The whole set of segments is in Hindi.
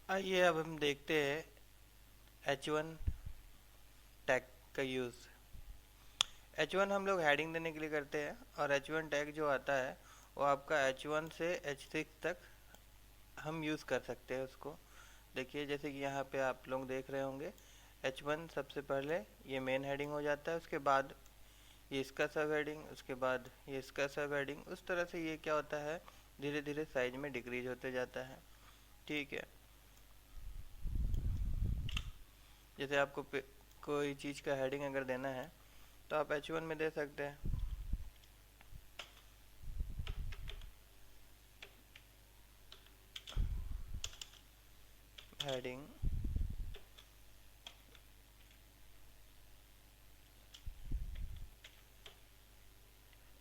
आइए अब हम देखते हैं H1 टैग का यूज़। H1 हम लोग हेडिंग देने के लिए करते हैं और H1 टैग जो आता है वो आपका H1 से H6 तक हम यूज़ कर सकते हैं उसको। देखिए जैसे कि यहाँ पे आप लोग देख रहे होंगे, H1 सबसे पहले ये मेन हेडिंग हो जाता है, उसके बाद ये इसका सब हेडिंग, उसके बाद ये इसका सब हेडिंग। उस तरह से ये क्या होता है, धीरे धीरे साइज में डिक्रीज होते जाता है। ठीक है, जैसे आपको कोई चीज़ का हेडिंग अगर देना है तो आप H1 में दे सकते हैं। हेडिंग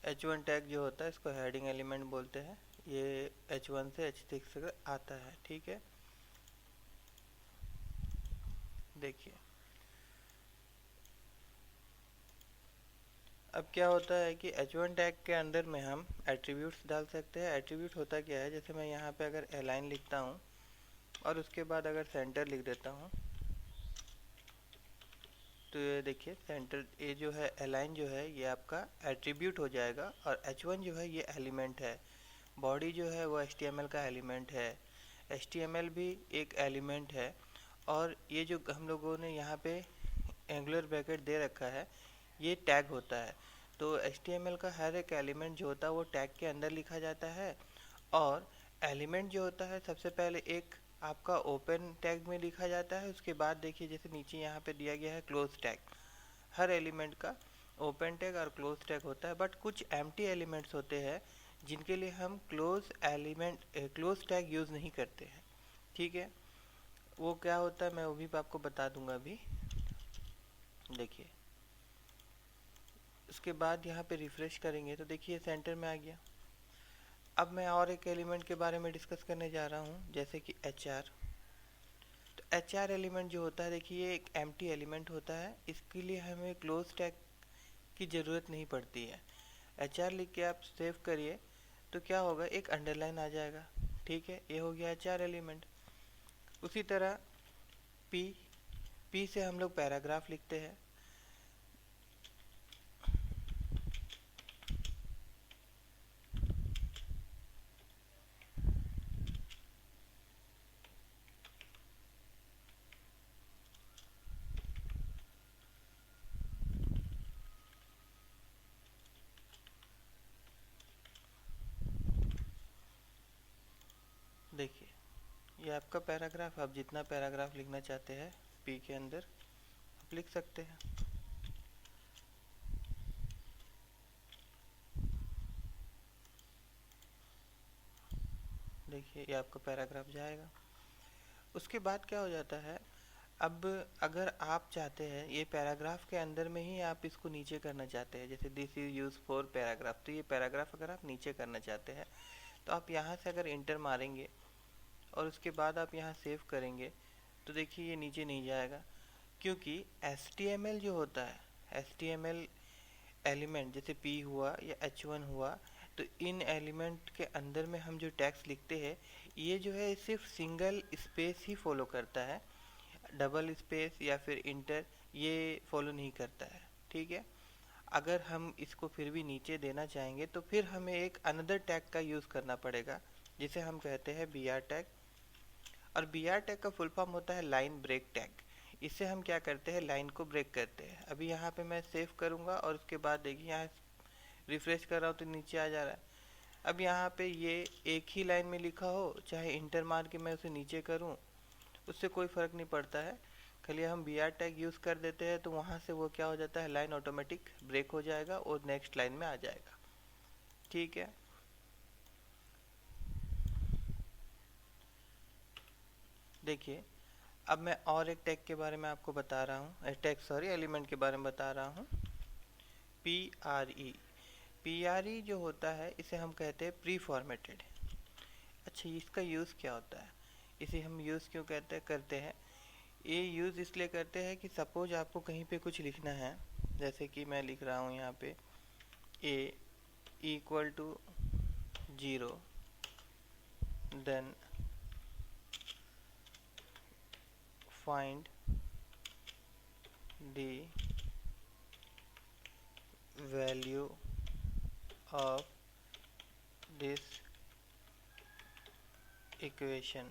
H1 टैग जो होता है इसको हेडिंग एलिमेंट बोलते हैं। ये H1 से H6 तक आता है। ठीक है, देखिए अब क्या होता है कि H1 टैग के अंदर में हम एट्रीब्यूट्स डाल सकते हैं। एट्रीब्यूट होता क्या है, जैसे मैं यहाँ पे अगर अलाइन लिखता हूँ और उसके बाद अगर सेंटर लिख देता हूँ तो ये देखिए सेंटर, ये जो है अलाइन जो है ये आपका एट्रीब्यूट हो जाएगा और H1 जो है ये एलिमेंट है। बॉडी जो है वो HTML का एलिमेंट है, HTML भी एक एलिमेंट है। और ये जो हम लोगों ने यहाँ पे एंगुलर ब्रैकेट दे रखा है ये टैग होता है। तो HTML का हर एक एलिमेंट जो होता है वो टैग के अंदर लिखा जाता है। और एलिमेंट जो होता है सबसे पहले एक आपका ओपन टैग में लिखा जाता है, उसके बाद देखिए जैसे नीचे यहाँ पे दिया गया है क्लोज टैग। हर एलिमेंट का ओपन टैग और क्लोज टैग होता है, बट कुछ एम्प्टी एलिमेंट्स होते हैं जिनके लिए हम क्लोज टैग यूज़ नहीं करते हैं। ठीक है, वो क्या होता है मैं वो भी आपको बता दूंगा अभी। देखिए उसके बाद यहाँ पे रिफ्रेश करेंगे तो देखिए सेंटर में आ गया। अब मैं और एक एलिमेंट के बारे में डिस्कस करने जा रहा हूँ, जैसे कि HR। तो HR एलिमेंट जो होता है देखिए ये एक एम्प्टी एलिमेंट होता है, इसके लिए हमें क्लोज टैग की ज़रूरत नहीं पड़ती है। HR लिख के आप सेव करिए तो क्या होगा, एक अंडरलाइन आ जाएगा। ठीक है, ये हो गया HR एलिमेंट। उसी तरह P P से हम लोग पैराग्राफ लिखते हैं। देखिए ये आपका पैराग्राफ, आप जितना पैराग्राफ लिखना चाहते हैं P के अंदर आप लिख सकते हैं। देखिए ये आपका पैराग्राफ जाएगा। उसके बाद क्या हो जाता है, अब अगर आप चाहते हैं ये पैराग्राफ के अंदर में ही आप इसको नीचे करना चाहते हैं, जैसे this is use for paragraph, तो ये पैराग्राफ अगर आप नीचे करना चाहते हैं तो आप यहाँ से अगर इंटर मारेंगे और उसके बाद आप यहाँ सेव करेंगे तो देखिए ये नीचे नहीं जाएगा, क्योंकि HTML जो होता है, HTML एलिमेंट जैसे P हुआ या H1 हुआ, तो इन एलिमेंट के अंदर में हम जो टैग्स लिखते हैं ये जो है सिर्फ सिंगल स्पेस ही फॉलो करता है, डबल स्पेस या फिर इंटर ये फॉलो नहीं करता है। ठीक है, अगर हम इसको फिर भी नीचे देना चाहेंगे तो फिर हमें एक अनदर टैग का यूज़ करना पड़ेगा जिसे हम कहते हैं BR टैग। और BR टैग का फुल फॉर्म होता है लाइन ब्रेक टैग। इससे हम क्या करते हैं, लाइन को ब्रेक करते हैं। अभी यहाँ पे मैं सेव करूँगा और उसके बाद देखिए यहाँ रिफ्रेश कर रहा हूँ तो नीचे आ जा रहा है। अब यहाँ पे ये एक ही लाइन में लिखा हो, चाहे इंटर मार के मैं उसे नीचे करूँ, उससे कोई फ़र्क नहीं पड़ता है। खाली हम BR टैग यूज़ कर देते हैं तो वहाँ से वो क्या हो जाता है, लाइन ऑटोमेटिक ब्रेक हो जाएगा और नेक्स्ट लाइन में आ जाएगा। ठीक है, देखिए अब मैं और एक टैग के बारे में आपको बता रहा हूँ, टैग सॉरी एलिमेंट के बारे में बता रहा हूँ। पी आर ई जो होता है इसे हम कहते हैं प्री फॉर्मेटेड। अच्छा इसका यूज़ क्या होता है, इसे हम यूज़ क्यों करते हैं, ये यूज़ इसलिए करते हैं कि सपोज आपको कहीं पे कुछ लिखना है, जैसे कि मैं लिख रहा हूँ यहाँ पे a equal to 0, then find the value of this equation।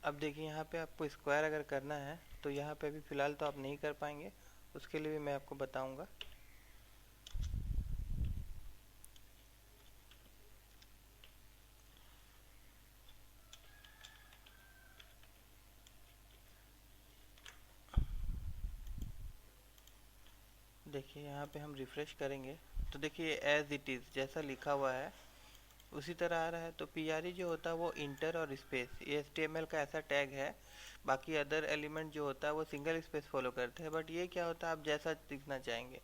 अब देखिए यहाँ पे आपको स्क्वायर अगर करना है तो यहाँ पे अभी फ़िलहाल तो आप नहीं कर पाएंगे, उसके लिए भी मैं आपको बताऊंगा। देखिए यहाँ पे हम रिफ़्रेश करेंगे तो देखिए एज इट इज़ जैसा लिखा हुआ है उसी तरह आ रहा है। तो पी जो होता है वो इंटर और स्पेस, ये HTML का ऐसा टैग है। बाकी अदर एलिमेंट जो होता है वो सिंगल स्पेस फॉलो करते हैं, बट ये क्या होता है आप जैसा लिखना चाहेंगे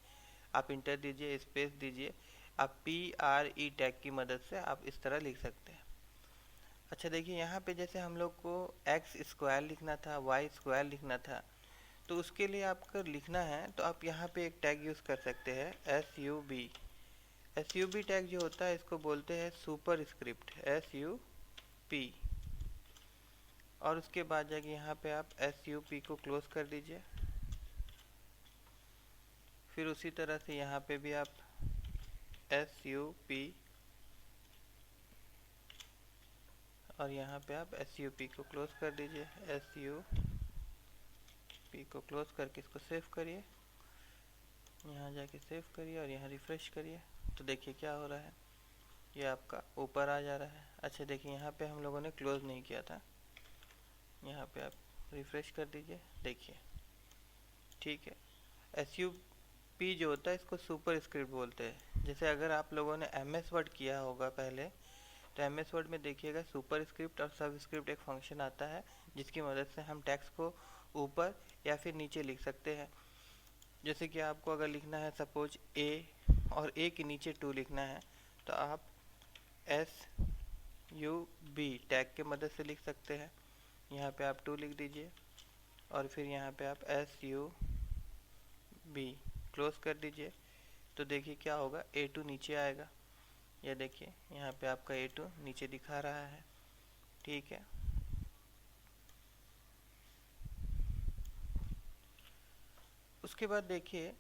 आप इंटर दीजिए, स्पेस दीजिए, आप PRE टैग की मदद से आप इस तरह लिख सकते हैं। अच्छा देखिए यहाँ पे जैसे हम लोग को एक्स स्क्वायर लिखना था, वाई स्क्वायर लिखना था, तो उसके लिए आपको लिखना है तो आप यहाँ पे एक टैग यूज़ कर सकते हैं SUB। SUB टैग जो होता है इसको बोलते हैं सुपर स्क्रिप्ट SUP। और उसके बाद जाके यहाँ पे आप SUP को क्लोज कर दीजिए। फिर उसी तरह से यहाँ पे भी आप SUP और यहाँ पे आप SUP को क्लोज कर दीजिए। SUP को क्लोज करके इसको सेव करिए, यहाँ जाके सेव करिए और यहाँ रिफ्रेश करिए तो देखिए क्या हो रहा है, ये आपका ऊपर आ जा रहा है। अच्छा देखिए यहाँ पे हम लोगों ने क्लोज नहीं किया था, यहाँ पे आप रिफ्रेश कर दीजिए, देखिए ठीक है। SUP जो होता है इसको सुपर स्क्रिप्ट बोलते हैं। जैसे अगर आप लोगों ने MS वर्ड किया होगा पहले, तो MS वर्ड में देखिएगा सुपर स्क्रिप्ट और सब स्क्रिप्ट एक फंक्शन आता है जिसकी मदद से हम टेक्स्ट को ऊपर या फिर नीचे लिख सकते हैं। जैसे कि आपको अगर लिखना है सपोज A और A के नीचे 2 लिखना है तो आप SUB टैग के मदद से लिख सकते हैं। यहाँ पे आप 2 लिख दीजिए और फिर यहाँ पे आप SUB क्लोज कर दीजिए तो देखिए क्या होगा, A2 नीचे आएगा। यह देखिए यहाँ पे आपका A2 नीचे दिखा रहा है, ठीक है। उसके बाद देखिए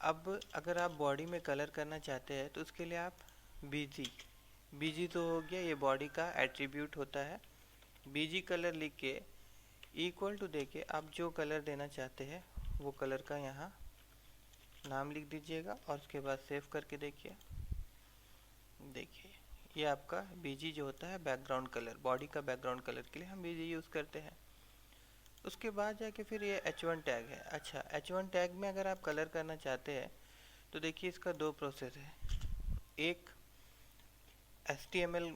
अब अगर आप बॉडी में कलर करना चाहते हैं तो उसके लिए आप BG तो हो गया, ये बॉडी का एट्रीब्यूट होता है। BG कलर लिख के इक्वल टू देके आप जो कलर देना चाहते हैं वो कलर का यहाँ नाम लिख दीजिएगा और उसके बाद सेव करके देखिए ये आपका BG जो होता है बैकग्राउंड कलर, बॉडी का बैकग्राउंड कलर के लिए हम BG यूज़ करते हैं। उसके बाद जाके फिर ये H1 टैग है। अच्छा H1 टैग में अगर आप कलर करना चाहते हैं तो देखिए इसका 2 प्रोसेस है। एक HTML,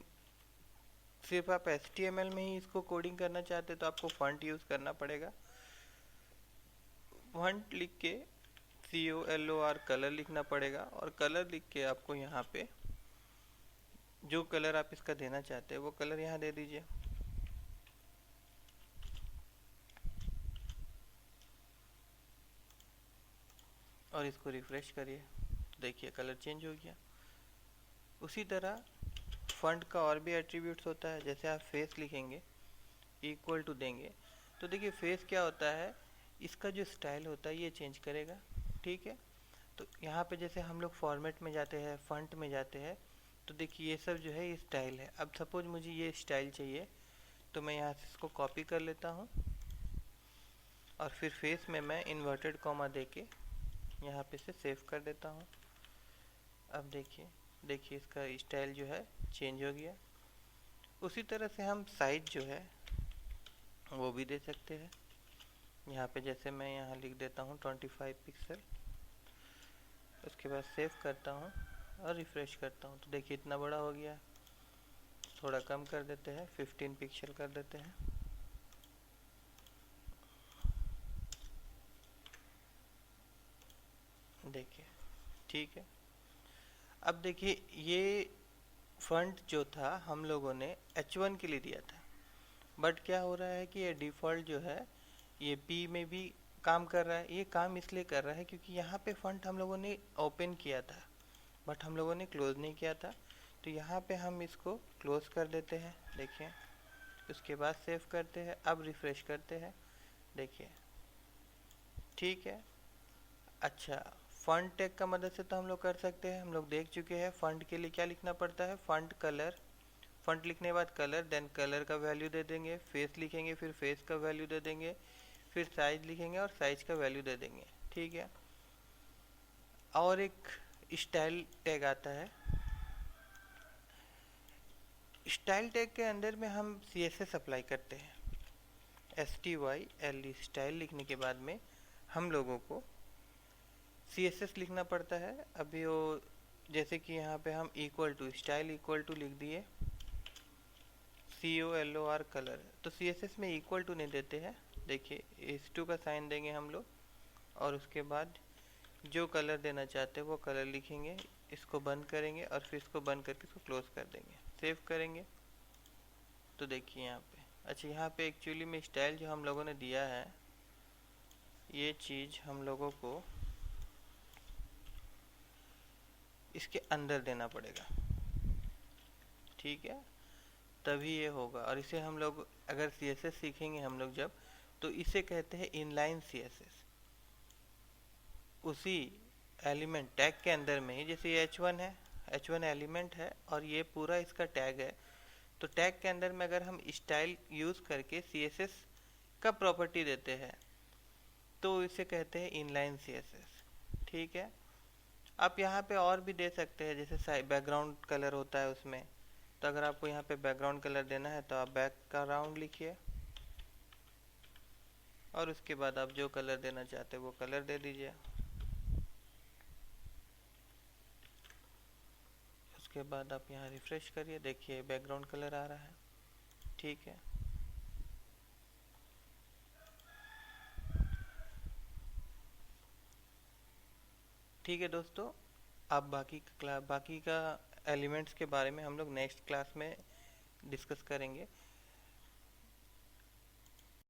सिर्फ आप HTML में ही इसको कोडिंग करना चाहते हैं तो आपको फॉन्ट यूज़ करना पड़ेगा। फॉन्ट लिख के COLOR कलर लिखना पड़ेगा और कलर लिख के आपको यहाँ पे जो कलर आप इसका देना चाहते हैं वो कलर यहाँ दे दीजिए। और इसको रिफ्रेश करिए, देखिए कलर चेंज हो गया। उसी तरह फॉन्ट का और भी एट्रीब्यूट्स होता है। जैसे आप फेस लिखेंगे इक्वल टू देंगे तो देखिए फेस क्या होता है, इसका जो स्टाइल होता है ये चेंज करेगा, ठीक है। तो यहाँ पे जैसे हम लोग फॉर्मेट में जाते हैं, फॉन्ट में जाते हैं तो देखिए ये सब जो है ये स्टाइल है। अब सपोज मुझे ये स्टाइल चाहिए तो मैं यहाँ से इसको कॉपी कर लेता हूँ और फिर फेस में मैं इन्वर्टेड कॉमा दे के यहाँ पे से सेव कर देता हूँ। अब देखिए इसका स्टाइल जो है चेंज हो गया। उसी तरह से हम साइज जो है वो भी दे सकते हैं। यहाँ पे जैसे मैं यहाँ लिख देता हूँ 25 पिक्सल, उसके बाद सेव करता हूँ और रिफ्रेश करता हूँ तो देखिए इतना बड़ा हो गया। थोड़ा कम कर देते हैं, 15 पिक्सल कर देते हैं। देखिए ठीक है। अब देखिए ये फॉन्ट जो था हम लोगों ने H1 के लिए दिया था, बट क्या हो रहा है कि ये डिफ़ॉल्ट जो है ये P में भी काम कर रहा है। ये काम इसलिए कर रहा है क्योंकि यहाँ पे फॉन्ट हम लोगों ने ओपन किया था बट हम लोगों ने क्लोज नहीं किया था। तो यहाँ पे हम इसको क्लोज कर देते हैं, देखिए। उसके बाद सेव करते हैं, अब रिफ्रेश करते हैं, देखिए ठीक है। अच्छा, फॉन्ट टैग का मदद से तो हम लोग कर सकते हैं, हम लोग देख चुके हैं। फॉन्ट के लिए क्या लिखना पड़ता है, फॉन्ट कलर, फॉन्ट लिखने के बाद कलर, देन कलर का वैल्यू दे देंगे, फेस लिखेंगे, फिर फेस का वैल्यू दे देंगे, फिर साइज लिखेंगे और साइज का वैल्यू दे देंगे, ठीक है। और एक स्टाइल टैग आता है। स्टाइल टैग के अंदर में हम CSS अप्लाई करते हैं, STYLE स्टाइल लिखने के बाद में हम लोगों को CSS लिखना पड़ता है। अभी वो जैसे कि यहाँ पे हम equal to style equal to लिख दिए, COLOR कलर, तो CSS में इक्वल टू नहीं देते हैं, देखिए S2 का साइन देंगे हम लोग, और उसके बाद जो कलर देना चाहते हैं वो कलर लिखेंगे, इसको बंद करेंगे और फिर इसको बंद करके इसको क्लोज कर देंगे, सेव करेंगे। तो देखिए यहाँ पे, अच्छा यहाँ पे एक्चुअली में स्टाइल जो हम लोगों ने दिया है, ये चीज़ हम लोगों को इसके अंदर देना पड़ेगा, ठीक है, तभी ये होगा। और इसे हम लोग अगर CSS सीखेंगे हम लोग जब, तो इसे कहते हैं इनलाइन CSS। उसी एलिमेंट टैग के अंदर में ही, जैसे ये H1 है, H1 एलिमेंट है और ये पूरा इसका टैग है, तो टैग के अंदर में अगर हम स्टाइल यूज़ करके CSS का प्रॉपर्टी देते हैं तो इसे कहते हैं इनलाइन CSS, ठीक है। आप यहाँ पे और भी दे सकते हैं, जैसे बैकग्राउंड कलर होता है उसमें, तो अगर आपको यहाँ पे बैकग्राउंड कलर देना है तो आप बैकग्राउंड लिखिए और उसके बाद आप जो कलर देना चाहते हैं वो कलर दे दीजिए। उसके बाद आप यहाँ रिफ्रेश करिए, देखिए बैकग्राउंड कलर आ रहा है, ठीक है। ठीक है दोस्तों, आप बाकी का एलिमेंट्स के बारे में हम लोग नेक्स्ट क्लास में डिस्कस करेंगे।